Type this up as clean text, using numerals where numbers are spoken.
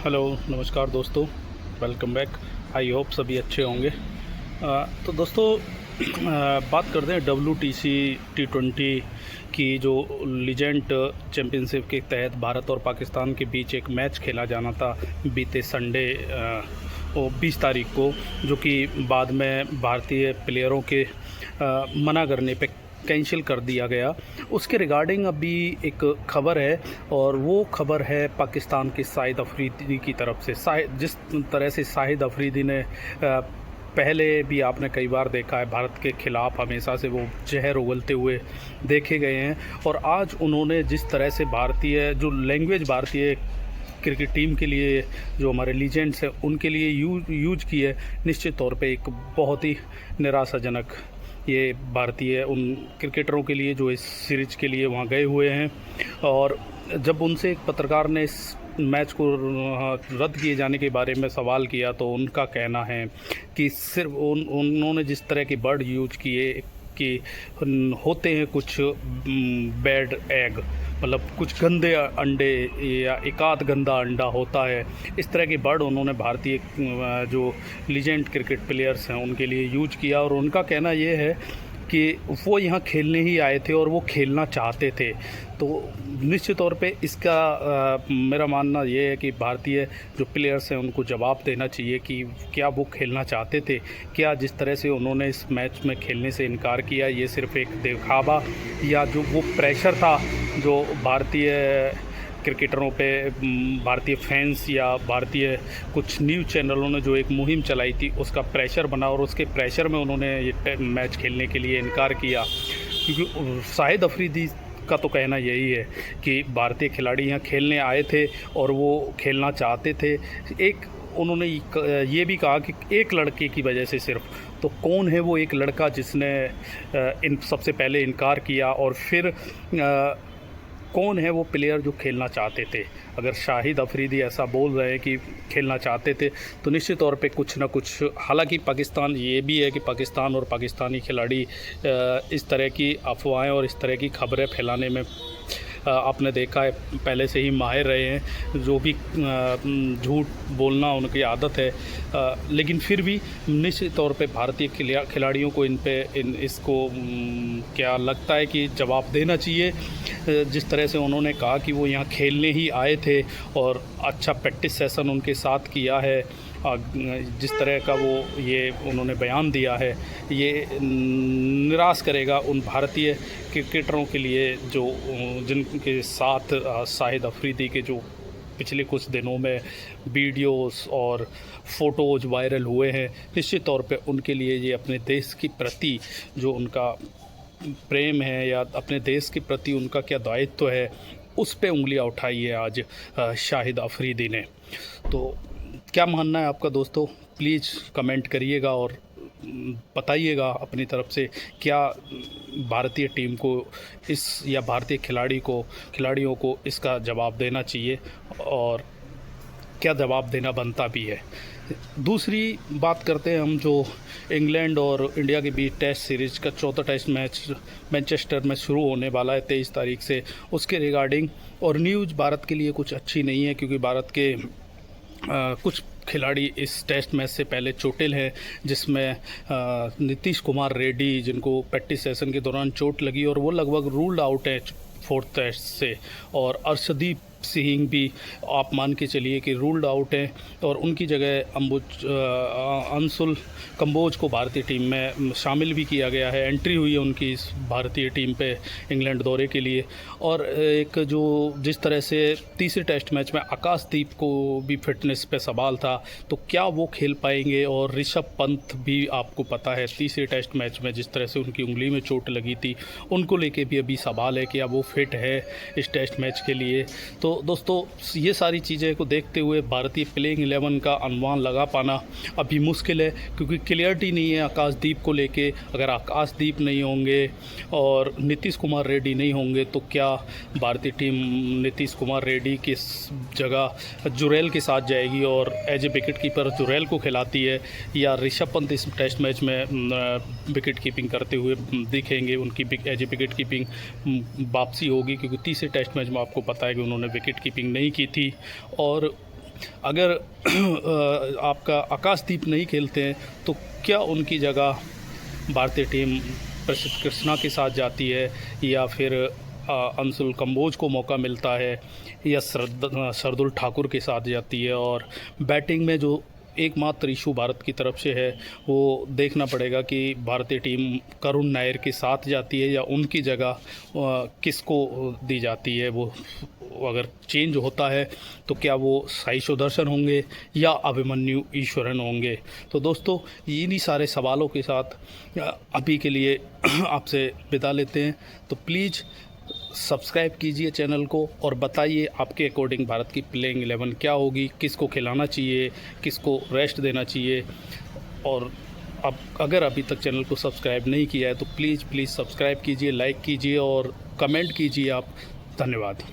Hello नमस्कार दोस्तों, welcome back. I hope सभी अच्छे होंगे। तो दोस्तों बात करते हैं WTC T20 की, जो लीजेंड चैम्पियनशिप के तहत भारत और पाकिस्तान के बीच एक मैच खेला जाना था बीते संडे और 20 तारीख को, जो कि बाद में भारतीय प्लेयरों के मना करने पे कैंसिल कर दिया गया। उसके रिगार्डिंग अभी एक खबर है, और वो खबर है पाकिस्तान के शाहिद अफरीदी की तरफ से। जिस तरह से शाहिद अफरीदी ने पहले भी आपने कई बार देखा है, भारत के ख़िलाफ़ हमेशा से वो जहर उगलते हुए देखे गए हैं, और आज उन्होंने जिस तरह से भारतीय जो लैंग्वेज भारतीय क्रिकेट टीम के लिए, जो हमारे लीजेंड्स हैं उनके लिए यूज की है, निश्चित तौर पे एक बहुत ही निराशाजनक ये भारतीय उन क्रिकेटरों के लिए जो इस सीरीज के लिए वहाँ गए हुए हैं। और जब उनसे एक पत्रकार ने इस मैच को रद्द किए जाने के बारे में सवाल किया, तो उनका कहना है कि सिर्फ उन्होंने जिस तरह के वर्ड यूज किए कि होते हैं कुछ बैड एग, मतलब कुछ गंदे अंडे या एकाध गंदा अंडा होता है, इस तरह के वर्ड उन्होंने भारतीय जो लीजेंड क्रिकेट प्लेयर्स हैं उनके लिए यूज किया। और उनका कहना ये है कि वो यहाँ खेलने ही आए थे और वो खेलना चाहते थे। तो निश्चित तौर पे इसका मेरा मानना ये है कि भारतीय जो प्लेयर्स हैं उनको जवाब देना चाहिए कि क्या वो खेलना चाहते थे, क्या जिस तरह से उन्होंने इस मैच में खेलने से इनकार किया ये सिर्फ एक दिखावा, या जो वो प्रेशर था जो भारतीय क्रिकेटरों पे भारतीय फैंस या भारतीय कुछ न्यूज़ चैनलों ने जो एक मुहिम चलाई थी उसका प्रेशर बना, और उसके प्रेशर में उन्होंने ये मैच खेलने के लिए इनकार किया। क्योंकि शाहिद अफरीदी का तो कहना यही है कि भारतीय खिलाड़ी यहाँ खेलने आए थे और वो खेलना चाहते थे। एक उन्होंने ये भी कहा कि एक लड़के की वजह से सिर्फ, तो कौन है वो एक लड़का जिसने इन सबसे पहले इनकार किया, और फिर कौन है वो प्लेयर जो खेलना चाहते थे। अगर शाहिद अफरीदी ऐसा बोल रहे हैं कि खेलना चाहते थे, तो निश्चित तौर पे कुछ ना कुछ, हालांकि पाकिस्तान ये भी है कि पाकिस्तान और पाकिस्तानी खिलाड़ी इस तरह की अफवाहें और इस तरह की खबरें फैलाने में आपने देखा है पहले से ही माहिर रहे हैं, जो भी झूठ बोलना उनकी आदत है। लेकिन फिर भी निश्चित तौर पे भारतीय खिलाड़ियों को इसको क्या लगता है कि जवाब देना चाहिए। जिस तरह से उन्होंने कहा कि वो यहाँ खेलने ही आए थे और अच्छा प्रैक्टिस सेशन उनके साथ किया है, जिस तरह का वो ये उन्होंने बयान दिया है, ये निराश करेगा उन भारतीय क्रिकेटरों के लिए जो जिनके साथ शाहिद अफरीदी के जो पिछले कुछ दिनों में वीडियोस और फ़ोटोज़ वायरल हुए हैं। निश्चित तौर पे उनके लिए ये अपने देश के प्रति जो उनका प्रेम है या अपने देश के प्रति उनका क्या दायित्व है, उस पे उंगलियां उठाई है आज शाहिद अफरीदी ने। तो क्या मानना है आपका दोस्तों, प्लीज़ कमेंट करिएगा और बताइएगा अपनी तरफ से क्या भारतीय टीम को इस या भारतीय खिलाड़ियों को इसका जवाब देना चाहिए और क्या जवाब देना बनता भी है। दूसरी बात करते हैं हम, जो इंग्लैंड और इंडिया के बीच टेस्ट सीरीज़ का चौथा टेस्ट मैच मैनचेस्टर में शुरू होने वाला है 23 तारीख से, उसके रिगार्डिंग। और न्यूज़ भारत के लिए कुछ अच्छी नहीं है, क्योंकि भारत के कुछ खिलाड़ी इस टेस्ट मैच से पहले चोटिल हैं, जिसमें नीतीश कुमार रेड्डी, जिनको प्रैक्टिस सेशन के दौरान चोट लगी और वो लगभग रूल्ड आउट है 4th टेस्ट से, और अर्शदीप सिंह भी आप मान के चलिए कि रूल्ड आउट हैं, और उनकी जगह अंशुल कंबोज को भारतीय टीम में शामिल भी किया गया है। एंट्री हुई है उनकी इस भारतीय टीम पे इंग्लैंड दौरे के लिए। और एक जो जिस तरह से तीसरे टेस्ट मैच में आकाशदीप को भी फिटनेस पे सवाल था, तो क्या वो खेल पाएंगे। और ऋषभ पंत भी आपको पता है तीसरे टेस्ट मैच में जिस तरह से उनकी उंगली में चोट लगी थी, उनको लेके भी अभी सवाल है कि क्या वो फिट है इस टेस्ट मैच के लिए। तो दोस्तों ये सारी चीज़ें को देखते हुए भारतीय प्लेइंग 11 का अनुमान लगा पाना अभी मुश्किल है, क्योंकि क्लियरिटी नहीं है आकाशदीप को लेके। अगर आकाशदीप नहीं होंगे और नीतीश कुमार रेड्डी नहीं होंगे, तो क्या भारतीय टीम नीतीश कुमार रेड्डी की जगह जुरैल के साथ जाएगी और as a wicket keeper Jurel को खिलाती है, या ऋषभ पंत इस टेस्ट मैच में विकेट कीपिंग करते हुए दिखेंगे, उनकी एज ए विकेट कीपिंग वापसी होगी। क्योंकि तीसरे टेस्ट मैच में आपको पता है कि उन्होंने विकेट कीपिंग नहीं की थी। और अगर आपका आकाशदीप नहीं खेलते हैं तो क्या उनकी जगह भारतीय टीम प्रसिद्ध कृष्णा के साथ जाती है, या फिर अंशुल कंबोज को मौका मिलता है, या शार्दुल ठाकुर के साथ जाती है। और बैटिंग में जो एकमात्र इशू भारत की तरफ से है वो देखना पड़ेगा कि भारतीय टीम करुण नायर के साथ जाती है या उनकी जगह किसको दी जाती है। वो अगर चेंज होता है तो क्या वो साई सुदर्शन होंगे या अभिमन्यु ईश्वरन होंगे। तो दोस्तों इन्हीं सारे सवालों के साथ अभी के लिए आपसे विदा लेते हैं। तो प्लीज़ सब्सक्राइब कीजिए चैनल को और बताइए आपके अकॉर्डिंग भारत की प्लेइंग 11 क्या होगी, किसको खिलाना चाहिए, किसको रेस्ट देना चाहिए। और अब अगर अभी तक चैनल को सब्सक्राइब नहीं किया है तो प्लीज़ सब्सक्राइब कीजिए, लाइक कीजिए और कमेंट कीजिए आप। धन्यवाद।